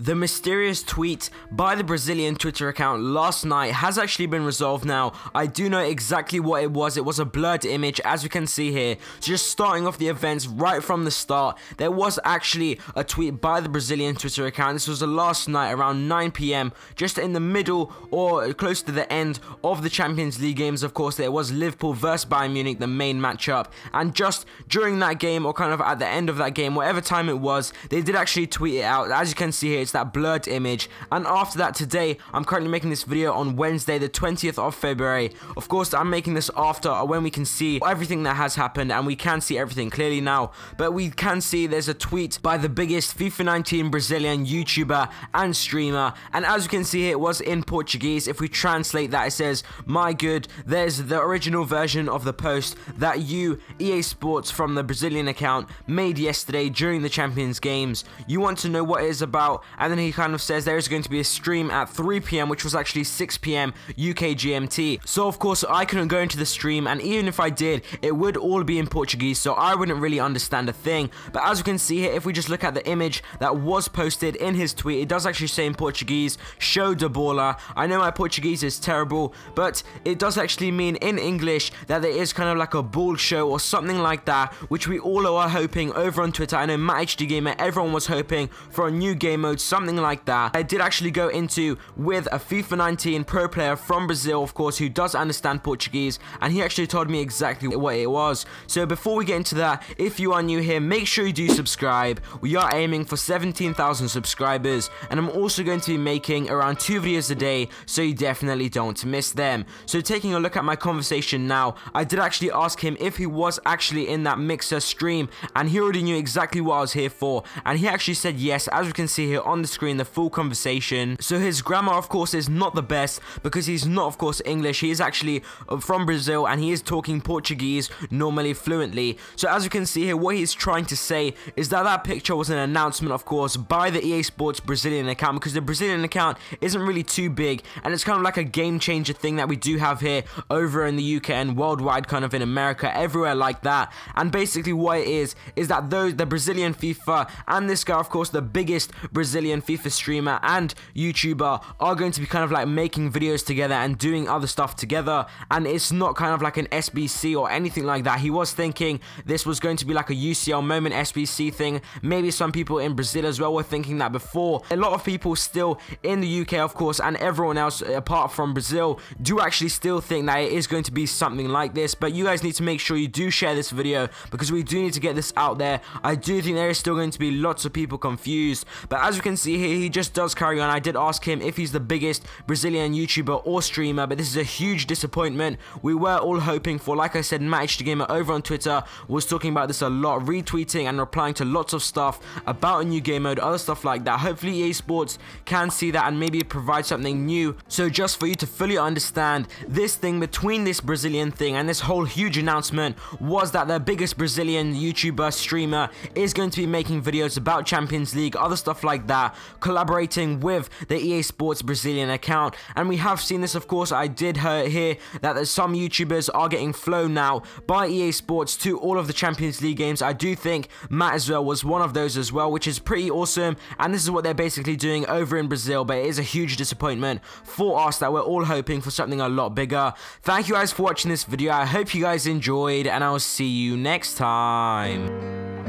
The mysterious tweet by the Brazilian Twitter account last night has actually been resolved now. I do know exactly what it was. It was a blurred image, as you can see here. So just starting off the events right from the start, there was actually a tweet by the Brazilian Twitter account. This was the last night around 9 PM, just in the middle or close to the end of the Champions League games. Of course, there was Liverpool versus Bayern Munich, the main matchup. And just during that game, or kind of at the end of that game, whatever time it was, they did actually tweet it out. As you can see here, it's that blurred image. And after that, today, I'm currently making this video on Wednesday, the 20th of February. Of course, I'm making this after when we can see everything that has happened, and we can see everything clearly now. But we can see there's a tweet by the biggest FIFA 19 Brazilian YouTuber and streamer. And as you can see here, it was in Portuguese. If we translate that, it says, "My good, there's the original version of the post that you, EA Sports from the Brazilian account, made yesterday during the Champions games. You want to know what it is about?" And then he kind of says there is going to be a stream at 3 PM, which was actually 6 PM UK GMT. So of course I couldn't go into the stream, and even if I did, it would all be in Portuguese, so I wouldn't really understand a thing. But as you can see here, if we just look at the image that was posted in his tweet, it does actually say in Portuguese, "Show de bola." I know my Portuguese is terrible, but it does actually mean in English that there is kind of like a ball show or something like that, which we all are hoping over on Twitter. I know Matt HD Gamer, everyone was hoping for a new game mode, something like that. I did actually go into with a FIFA 19 pro player from Brazil, of course, who does understand Portuguese, and he actually told me exactly what it was. So before we get into that, if you are new here, make sure you do subscribe. We are aiming for 17,000 subscribers, and I'm also going to be making around 2 videos a day, so you definitely don't miss them. So taking a look at my conversation now, I did actually ask him if he was actually in that Mixer stream, and he already knew exactly what I was here for, and he actually said yes, as we can see here on the screen, the full conversation. So his grammar, of course, is not the best, because he's not, of course, English. He is actually from Brazil, and he is talking Portuguese normally fluently. So as you can see here, what he's trying to say is that that picture was an announcement, of course, by the EA Sports Brazilian account, because the Brazilian account isn't really too big, and it's kind of like a game changer thing that we do have here over in the UK and worldwide, kind of in America, everywhere like that. And basically what it is that the Brazilian FIFA and this guy, of course, the biggest Brazilian FIFA streamer and YouTuber, are going to be kind of like making videos together and doing other stuff together. And it's not kind of like an SBC or anything like that. He was thinking this was going to be like a UCL moment SBC thing. Maybe some people in Brazil as well were thinking that before. A lot of people still in the UK, of course, and everyone else apart from Brazil do actually still think that it is going to be something like this. But you guys need to make sure you do share this video, because we do need to get this out there. I do think there is still going to be lots of people confused. But as you can see here, he just does carry on. I did ask him if he's the biggest Brazilian YouTuber or streamer, but this is a huge disappointment. We were all hoping for, like I said, Matt HD Gamer over on Twitter was talking about this a lot, retweeting and replying to lots of stuff about a new game mode, other stuff like that. Hopefully EA Sports can see that and maybe provide something new. So just for you to fully understand, this thing between this Brazilian thing and this whole huge announcement was that the biggest Brazilian YouTuber streamer is going to be making videos about Champions League, other stuff like that, collaborating with the EA Sports Brazilian account. And we have seen this, of course. I did hear that some YouTubers are getting flown now by EA Sports to all of the Champions League games. I do think Matt as well was one of those as well, which is pretty awesome. And this is what they're basically doing over in Brazil, but it is a huge disappointment for us that we're all hoping for something a lot bigger. Thank you guys for watching this video. I hope you guys enjoyed, and I'll see you next time.